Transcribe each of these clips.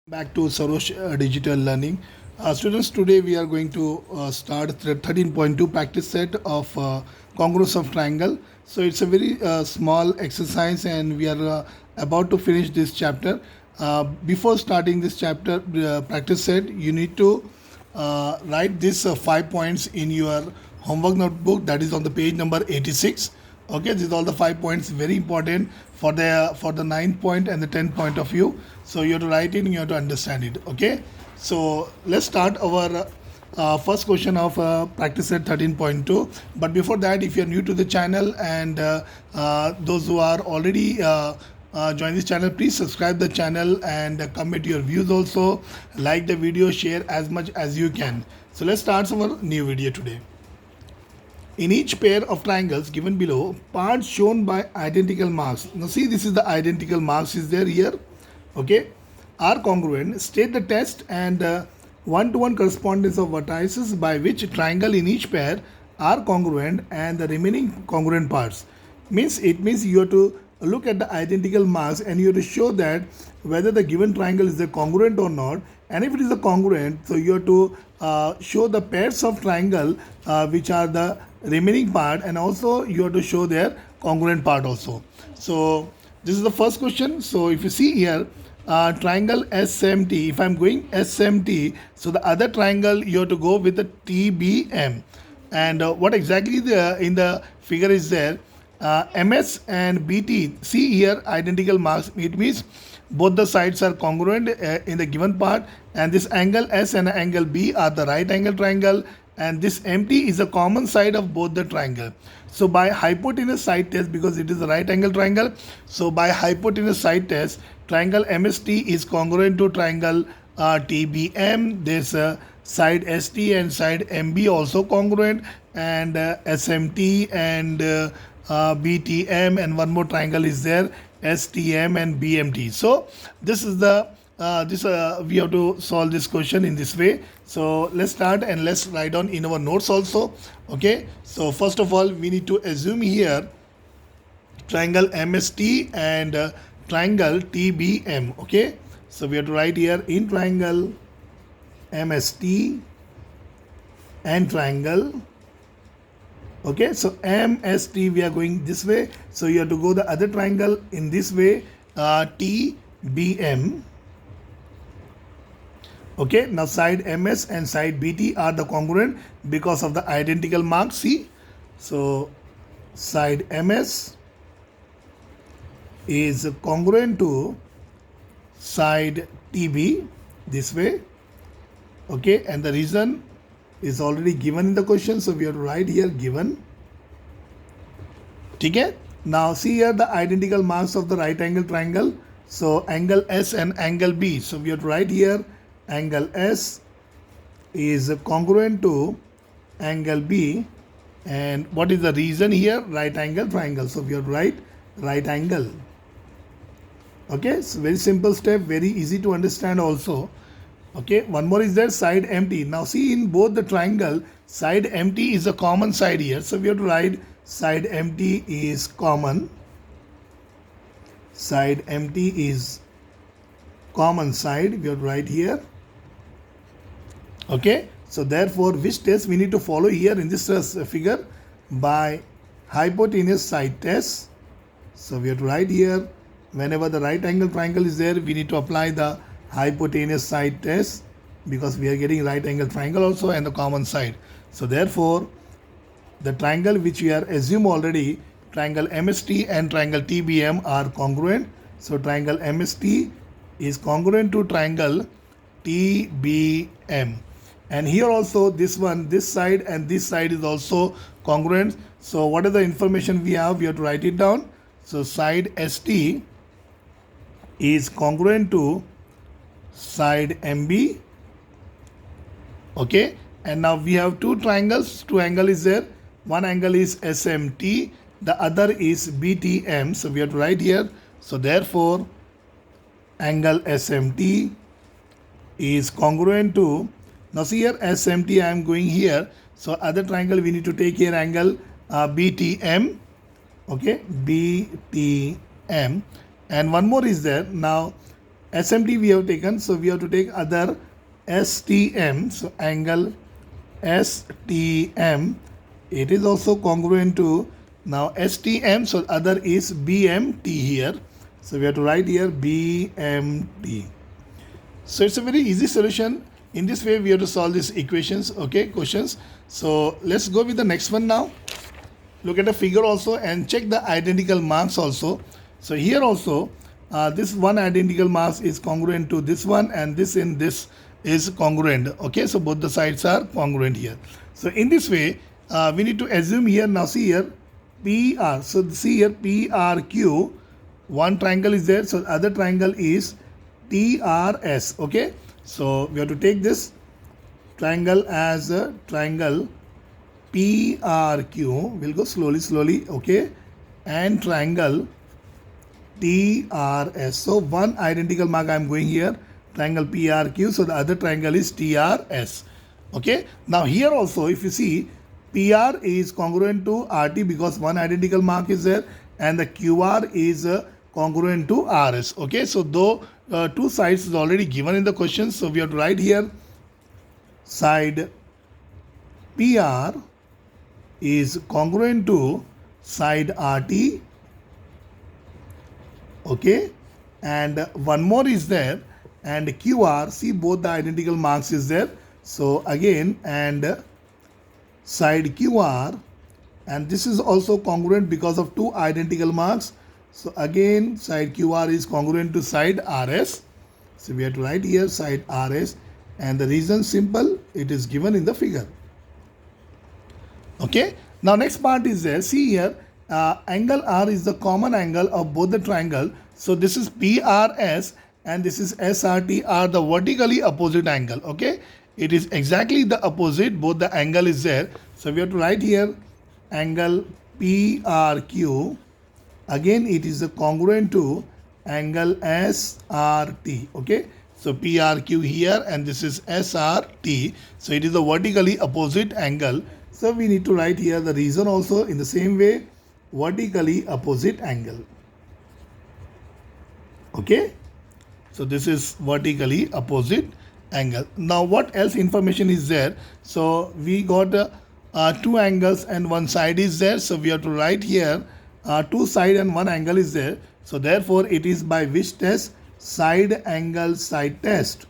Back to Sarosh Digital Learning. Students, today we are going to start the 13.2 practice set of congruence of triangle. So it's a very small exercise and we are about to finish this chapter. Before starting this chapter practice set, you need to write these 5 points in your homework notebook, that is on the page number 86. Okay, these are all the 5 points, very important for the 9 point and the 10 point of view. So you have to write it and you have to understand it. Okay, so let's start our first question of practice set 13.2. But before that, if you're new to the channel and those who are already join this channel, please subscribe the channel and comment your views also, like the video, share as much as you can. So let's start our new video today. In each pair of triangles given below, parts shown by identical marks. Now see, this is the identical marks is there here. Okay, are congruent. State the test and one-to-one correspondence of vertices by which triangle in each pair are congruent and the remaining congruent parts. It means you have to look at the identical marks and you have to show that whether the given triangle is a congruent or not. And if it is a congruent, so you have to show the pairs of triangle which are the remaining part, and also you have to show their congruent part also. So this is the first question. So if you see here, triangle SMT, if I'm going SMT, so the other triangle you have to go with the TBM. And what exactly in the figure is there? MS and BT, see here identical marks. It means both the sides are congruent in the given part, and this angle S and angle B are the right angle triangle, and this MT is a common side of both the triangle. So by hypotenuse side test, because it is a right angle triangle, so by hypotenuse side test, triangle MST is congruent to triangle TBM. This side ST and side MB also congruent, and SMT and BTM, and one more triangle is there, STM and BMT. So this is the we have to solve this question in this way. So let's start and let's write down in our notes also. Okay, so first of all we need to assume here triangle MST and triangle TBM. Okay, so we have to write here in triangle MST and triangle. Okay, so MST we are going this way, so you have to go the other triangle in this way, TBM. Okay, now side MS and side BT are the congruent because of the identical marks. See, so side MS is congruent to side TB this way. Okay, and the reason is already given in the question, so we have to write here given. Okay, now see here the identical marks of the right angle triangle, so angle S and angle B, so we have to write here angle S is congruent to angle B, and what is the reason here? Right angle triangle, so we have to write right angle. Okay, so very simple step, very easy to understand also. Okay, one more is there, side MT. Now see, in both the triangle, side MT is a common side here, so we have to write side MT is common. Side MT is common side, we have to write here. Okay, so therefore which test we need to follow here in this figure? By hypotenuse side test. So we have to write here, whenever the right angle triangle is there, we need to apply the hypotenuse side test, because we are getting right angle triangle also and the common side. So therefore the triangle which we are assume already, triangle MST and triangle TBM are congruent. So triangle MST is congruent to triangle TBM, and here also this one, this side and this side is also congruent. So what is the information we have? We have to write it down. So side ST is congruent to side MB. Okay, and now we have two triangles. Two angle is there. One angle is SMT, the other is BTM. So we have to write here. So therefore angle SMT is congruent to, now see here SMT I am going here, so other triangle we need to take here angle BTM. Okay, BTM, and one more is there. Now SMT we have taken, so we have to take other STM. So angle STM, it is also congruent to now STM, so other is BMT here. So we have to write here BMT. So it's a very easy solution. In this way we have to solve these equations, okay, questions. So let's go with the next one now. Look at the figure also and check the identical marks also. So here also this one identical mass is congruent to this one, and this in this is congruent. Okay, so both the sides are congruent here. So in this way we need to assume here, now see here PR. So see here PRQ, one triangle is there, so other triangle is TRS. Okay, so we have to take this triangle as a triangle PRQ. We'll go slowly, okay, and triangle TRS. So one identical mark I am going here, triangle PRQ, so the other triangle is TRS. Okay, now here also if you see, PR is congruent to RT because one identical mark is there, and the QR is congruent to RS. Okay, so though two sides is already given in the question, so we have to write here side PR is congruent to side RT. Okay, and one more is there, and QR, see both the identical marks is there, so again, and side QR, and this is also congruent because of two identical marks, so again side QR is congruent to side RS. So we have to write here side RS, and the reason simple, it is given in the figure. Okay, now next part is there, see here angle R is the common angle of both the triangle. So this is PRS and this is SRT are the vertically opposite angle. Okay, it is exactly the opposite, both the angle is there. So we have to write here angle PRQ, again it is congruent to angle SRT. Okay, so PRQ here and this is SRT, so it is a vertically opposite angle. So we need to write here the reason also in the same way, vertically opposite angle. Okay, so this is vertically opposite angle. Now what else information is there? So we got two angles and one side is there, so we have to write here two side and one angle is there. So therefore it is by which test? Side angle side test.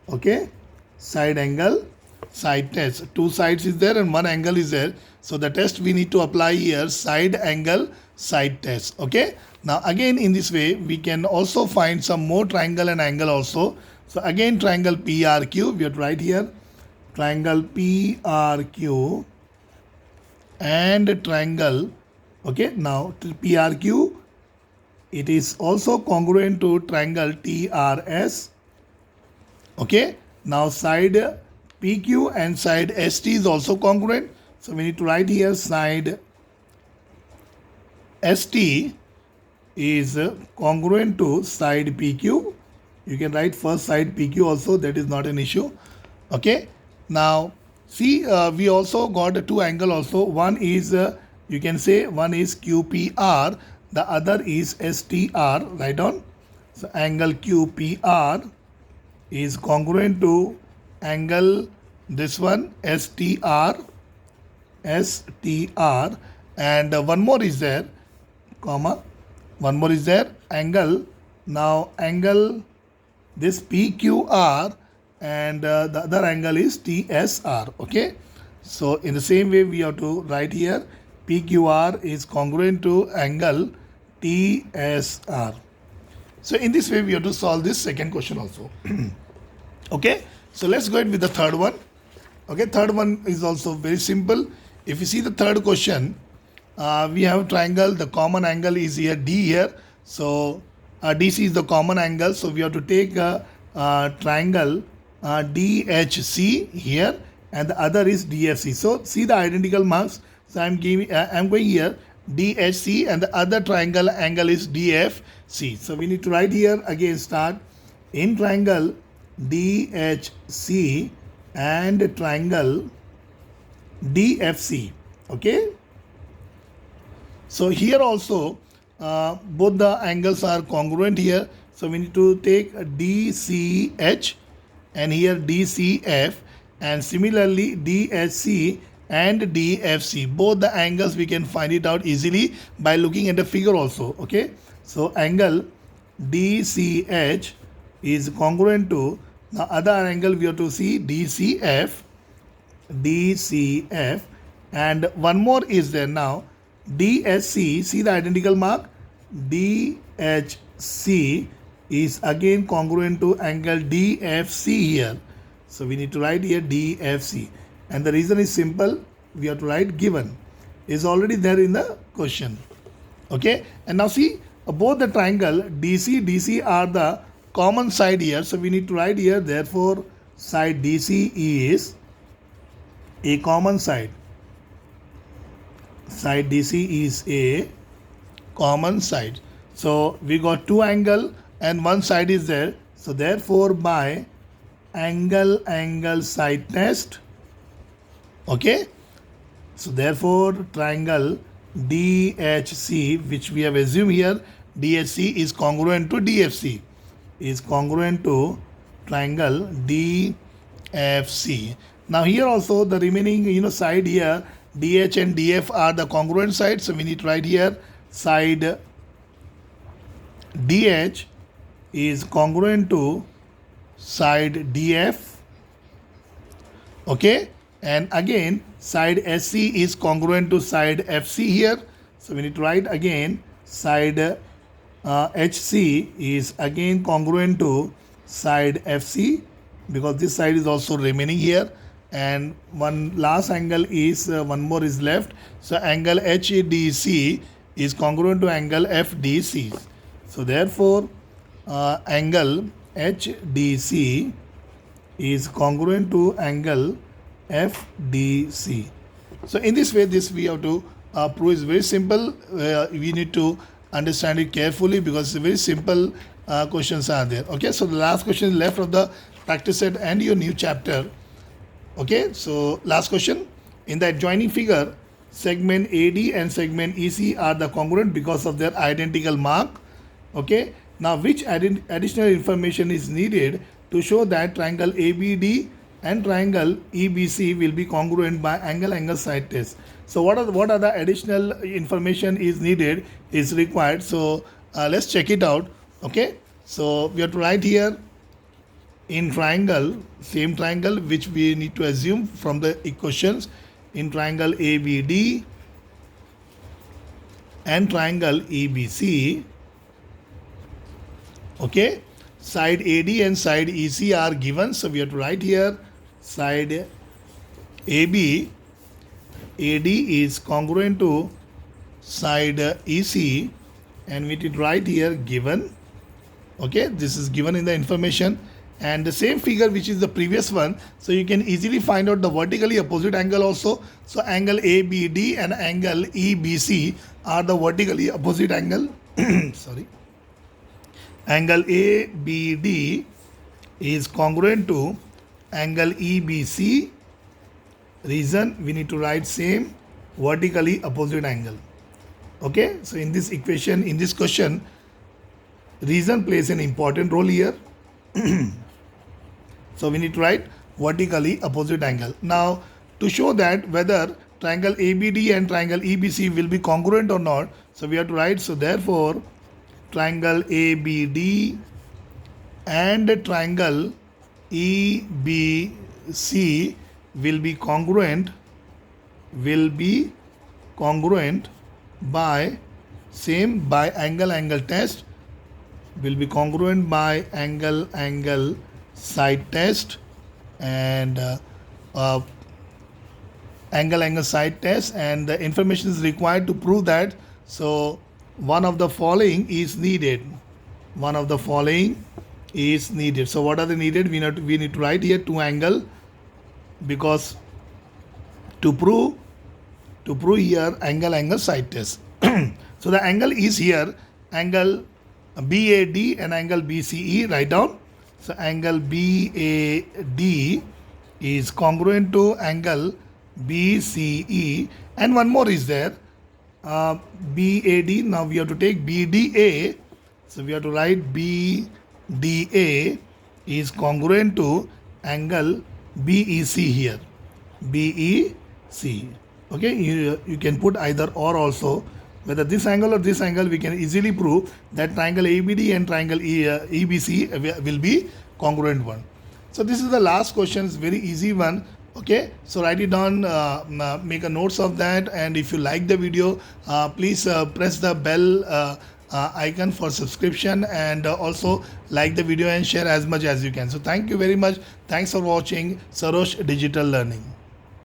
Okay, side angle side test. Two sides is there and one angle is there, so the test we need to apply here, side angle side test. Okay, now again in this way we can also find some more triangle and angle also. So again triangle PRQ, we have to write here triangle PRQ and triangle. Okay, now PRQ, it is also congruent to triangle TRS. Okay, now side PQ and side ST is also congruent, so we need to write here side ST is congruent to side PQ. You can write first side PQ also, that is not an issue. Okay, now see we also got two angle also. One is you can say one is QPR, the other is STR. Write down. So angle QPR is congruent to angle this one STR, and one more is there, comma, one more is there, angle, now angle this PQR, and the other angle is TSR. Okay, so in the same way we have to write here PQR is congruent to angle TSR. So in this way we have to solve this second question also. Okay, so let's go ahead with the third one. Okay, third one is also very simple. If you see the third question, we have triangle, the common angle is here D here, so DC is the common angle, so we have to take a triangle DHC here and the other is DFC. So see the identical marks, so I'm going here DHC and the other triangle angle is DFC. So we need to write here again, start in triangle DHC and triangle DFC. Okay, so here also both the angles are congruent here, So we need to take DCH and here DCF, and similarly DHC and DFC. Both the angles we can find it out easily by looking at the figure also. Okay, so angle DCH is congruent to the other angle. We have to see DCF, and one more is there now, DHC. See the identical mark, DHC is again congruent to angle DFC here. So we need to write here DFC, and the reason is simple. We have to write given, is already there in the question. Okay, and now see, both the triangle DC are the common side here. So we need to write here, therefore side DC is a common side. Side DC is a common side. So we got two angle and one side is there. So therefore by angle side test, okay, so therefore triangle DHC, which we have assumed here, DHC is congruent to DFC, is congruent to triangle DFC. Now here also the remaining side here, DH and DF are the congruent sides. So we need to write here side DH is congruent to side DF. Okay, and again side SC is congruent to side FC here. So we need to write again side HC is again congruent to side FC, because this side is also remaining here, and one last angle is one more is left. So angle HDC is congruent to angle FDC. So therefore angle HDC is congruent to angle FDC. So in this way, this we have to prove is very simple. We need to understand it carefully because it's very simple questions are there. Okay, so the last question is left of the practice set and your new chapter. Okay, so last question. In the adjoining figure, segment AD and segment EC are the congruent because of their identical mark. Okay, now which additional information is needed to show that triangle ABD and triangle EBC will be congruent by angle side test? So what are the additional information is needed, is required? So let's check it out. Okay, so we have to write here in triangle, same triangle which we need to assume from the equations, in triangle ABD and triangle EBC. Okay, side AD and side EC are given. So we have to write here side AB, AD is congruent to side EC, and we did write here given. Okay, this is given in the information, and the same figure which is the previous one. So you can easily find out the vertically opposite angle also. So angle ABD and angle EBC are the vertically opposite angle. Sorry. Angle ABD is congruent to angle EBC. Reason, we need to write same vertically opposite angle. Okay, so in this equation, in this question, reason plays an important role here. So we need to write vertically opposite angle. Now to show that whether triangle ABD and triangle EBC will be congruent or not, so we have to write, so therefore triangle ABD and triangle EBC will be congruent by same by angle test, will be congruent by angle side test, and angle side test, and the information is required to prove that. So one of the following is needed. One of the following is needed. So what are the needed? We need to write here two angle, because to prove here angle side test. So the angle is here angle BAD and angle BCE. Write down. So angle BAD is congruent to angle BCE, and one more is there, BAD. Now we have to take BDA So we have to write BDA is congruent to angle BEC here. BEC. Okay, you can put either or also. Whether this angle or this angle, we can easily prove that triangle ABD and triangle EBC will be congruent one. So this is the last question. It's very easy one. Okay, so write it down, make a notes of that, and if you like the video, please press the bell icon for subscription, and also like the video and share as much as you can. So thank you very much. Thanks for watching Sarosh Digital Learning.